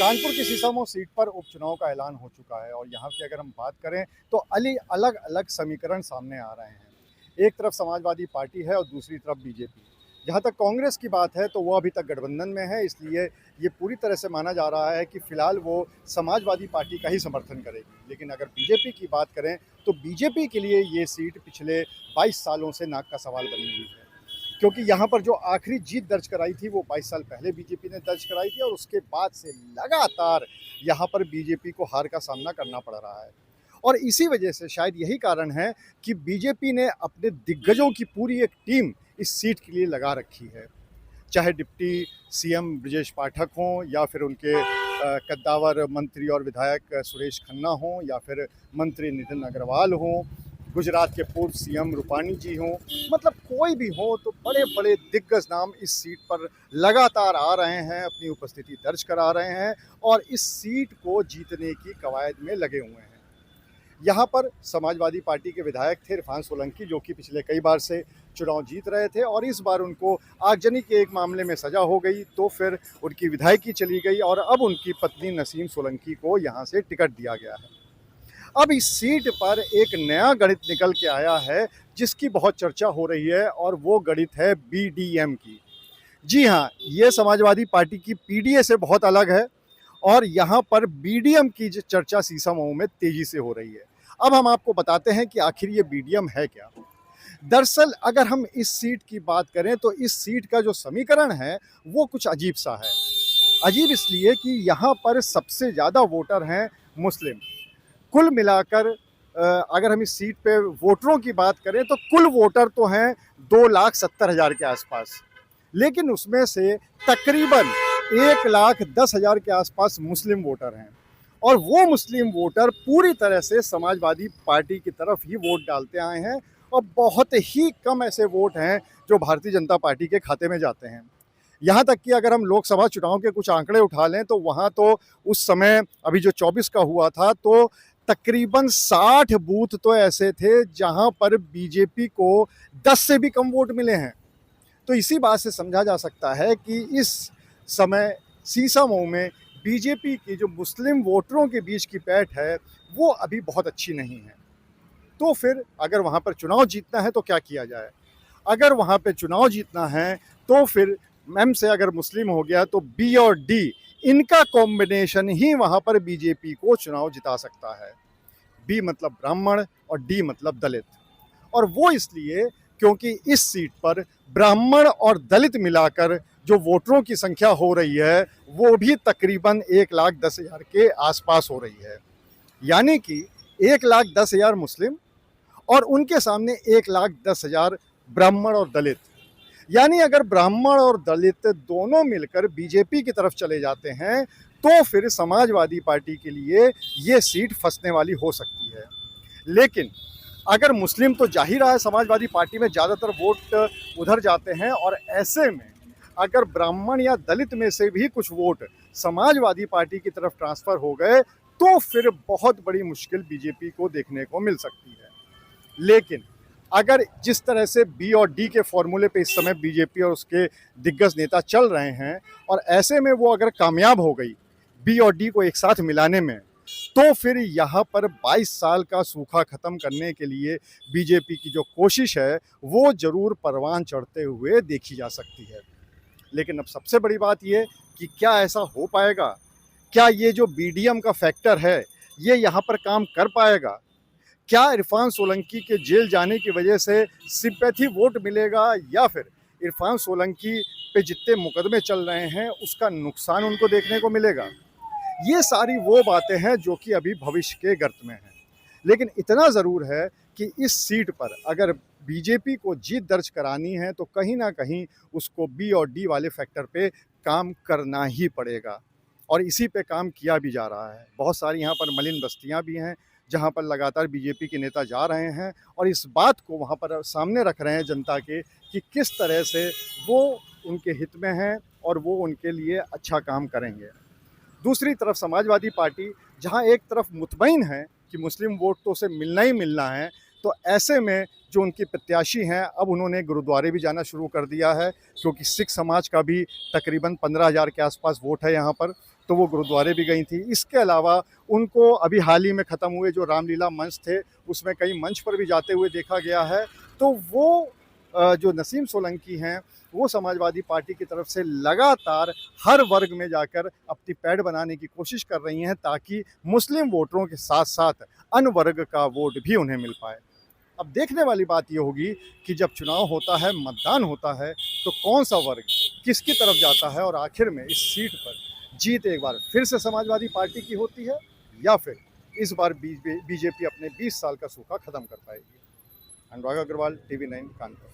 कानपुर की सीसामऊ सीट पर उपचुनाव का ऐलान हो चुका है और यहाँ की अगर हम बात करें तो अलग अलग समीकरण सामने आ रहे हैं। एक तरफ समाजवादी पार्टी है और दूसरी तरफ बीजेपी। जहाँ तक कांग्रेस की बात है तो वो अभी तक गठबंधन में है, इसलिए ये पूरी तरह से माना जा रहा है कि फिलहाल वो समाजवादी पार्टी का ही समर्थन करेगी। लेकिन अगर बीजेपी की बात करें तो बीजेपी के लिए ये सीट पिछले 22 सालों से नाक का सवाल बनी हुई है, क्योंकि यहाँ पर जो आखिरी जीत दर्ज कराई थी वो 22 साल पहले बीजेपी ने दर्ज कराई थी और उसके बाद से लगातार यहाँ पर बीजेपी को हार का सामना करना पड़ रहा है। और इसी वजह से शायद यही कारण है कि बीजेपी ने अपने दिग्गजों की पूरी एक टीम इस सीट के लिए लगा रखी है, चाहे डिप्टी सीएम ब्रजेश पाठक हों या फिर उनके कद्दावर मंत्री और विधायक सुरेश खन्ना हों या फिर मंत्री नितिन अग्रवाल हों, गुजरात के पूर्व सीएम रूपाणी जी हों, मतलब कोई भी हो तो बड़े बड़े दिग्गज नाम इस सीट पर लगातार आ रहे हैं, अपनी उपस्थिति दर्ज करा रहे हैं और इस सीट को जीतने की कवायद में लगे हुए हैं। यहाँ पर समाजवादी पार्टी के विधायक थे इरफान सोलंकी, जो कि पिछले कई बार से चुनाव जीत रहे थे और इस बार उनको आगजनी के एक मामले में सज़ा हो गई तो फिर उनकी विधायकी चली गई और अब उनकी पत्नी नसीम सोलंकी को यहाँ से टिकट दिया गया है। अब इस सीट पर एक नया गणित निकल के आया है जिसकी बहुत चर्चा हो रही है और वो गणित है बीडीएम की। जी हाँ, ये समाजवादी पार्टी की पीडीए से बहुत अलग है और यहाँ पर बीडीएम की जो चर्चा सीसामऊ में तेजी से हो रही है। अब हम आपको बताते हैं कि आखिर ये बीडीएम है क्या। दरअसल अगर हम इस सीट की बात करें तो इस सीट का जो समीकरण है वो कुछ अजीब सा है। अजीब इसलिए कि यहाँ पर सबसे ज़्यादा वोटर हैं मुस्लिम। कुल मिलाकर अगर हम इस सीट पे वोटरों की बात करें तो कुल वोटर तो हैं 2,70,000 के आसपास, लेकिन उसमें से तकरीबन 1,10,000 के आसपास मुस्लिम वोटर हैं और वो मुस्लिम वोटर पूरी तरह से समाजवादी पार्टी की तरफ ही वोट डालते आए हैं और बहुत ही कम ऐसे वोट हैं जो भारतीय जनता पार्टी के खाते में जाते हैं। यहाँ तक कि अगर हम लोकसभा चुनाव के कुछ आंकड़े उठा लें तो वहाँ तो उस समय अभी जो 24 का हुआ था तो तकरीबन 60 बूथ तो ऐसे थे जहाँ पर बीजेपी को 10 से भी कम वोट मिले हैं। तो इसी बात से समझा जा सकता है कि इस समय सीसामऊ में बीजेपी की जो मुस्लिम वोटरों के बीच की पैठ है वो अभी बहुत अच्छी नहीं है। तो फिर अगर वहाँ पर चुनाव जीतना है तो क्या किया जाए? अगर वहाँ पे चुनाव जीतना है तो फिर एम से अगर मुस्लिम हो गया तो बी और डी, इनका कॉम्बिनेशन ही वहाँ पर बीजेपी को चुनाव जिता सकता है। बी मतलब ब्राह्मण और डी मतलब दलित, और वो इसलिए क्योंकि इस सीट पर ब्राह्मण और दलित मिलाकर जो वोटरों की संख्या हो रही है वो भी तकरीबन 1,10,000 के आसपास हो रही है। यानी कि 1,10,000 मुस्लिम और उनके सामने 1,10,000 ब्राह्मण और दलित। यानी अगर ब्राह्मण और दलित दोनों मिलकर बीजेपी की तरफ चले जाते हैं तो फिर समाजवादी पार्टी के लिए ये सीट फंसने वाली हो सकती है। लेकिन अगर मुस्लिम तो जा ही रहा है, समाजवादी पार्टी में ज़्यादातर वोट उधर जाते हैं और ऐसे में अगर ब्राह्मण या दलित में से भी कुछ वोट समाजवादी पार्टी की तरफ ट्रांसफ़र हो गए तो फिर बहुत बड़ी मुश्किल बीजेपी को देखने को मिल सकती है। लेकिन अगर जिस तरह से बी और डी के फॉर्मूले पे इस समय बीजेपी और उसके दिग्गज नेता चल रहे हैं और ऐसे में वो अगर कामयाब हो गई बी और डी को एक साथ मिलाने में तो फिर यहाँ पर 22 साल का सूखा ख़त्म करने के लिए बीजेपी की जो कोशिश है वो ज़रूर परवान चढ़ते हुए देखी जा सकती है। लेकिन अब सबसे बड़ी बात ये कि क्या ऐसा हो पाएगा? क्या ये जो बीडीएम का फैक्टर है ये यहाँ पर काम कर पाएगा? क्या इरफान सोलंकी के जेल जाने की वजह से सिंपैथी वोट मिलेगा या फिर इरफान सोलंकी पे जितने मुकदमे चल रहे हैं उसका नुकसान उनको देखने को मिलेगा? ये सारी वो बातें हैं जो कि अभी भविष्य के गर्त में हैं। लेकिन इतना ज़रूर है कि इस सीट पर अगर बीजेपी को जीत दर्ज करानी है तो कहीं ना कहीं उसको बी और डी वाले फैक्टर पे काम करना ही पड़ेगा और इसी पे काम किया भी जा रहा है। बहुत सारी यहाँ पर मलिन बस्तियाँ भी हैं जहाँ पर लगातार बीजेपी के नेता जा रहे हैं और इस बात को वहाँ पर सामने रख रहे हैं जनता के कि किस तरह से वो उनके हित में हैं और वो उनके लिए अच्छा काम करेंगे। दूसरी तरफ समाजवादी पार्टी जहाँ एक तरफ मुतमईन है कि मुस्लिम वोट तो उसे मिलना ही मिलना है, तो ऐसे में जो उनकी प्रत्याशी हैं अब उन्होंने गुरुद्वारे भी जाना शुरू कर दिया है, क्योंकि सिख समाज का भी तकरीबन 15,000 के आसपास वोट है यहाँ पर। तो वो गुरुद्वारे भी गई थी। इसके अलावा उनको अभी हाल ही में ख़त्म हुए जो रामलीला मंच थे, उसमें कई मंच पर भी जाते हुए देखा गया है। तो वो जो नसीम सोलंकी हैं, वो समाजवादी पार्टी की तरफ से लगातार हर वर्ग में जाकर अपनी पैठ बनाने की कोशिश कर रही हैं, ताकि मुस्लिम वोटरों के साथ-साथ अन्य वर्ग का वोट भी उन्हें मिल पाए। अब देखने वाली बात ये होगी कि जब चुनाव होता है, मतदान होता है, तो कौन-सा वर्ग किसकी तरफ जाता है और आखिर में इस सीट पर जीत एक बार फिर से समाजवादी पार्टी की होती है, या फिर इस बार बीजेपी अपने 20 साल का सूखा खत्म कर पाएगी। अनुराग अग्रवाल, टीवी 9 कानपुर।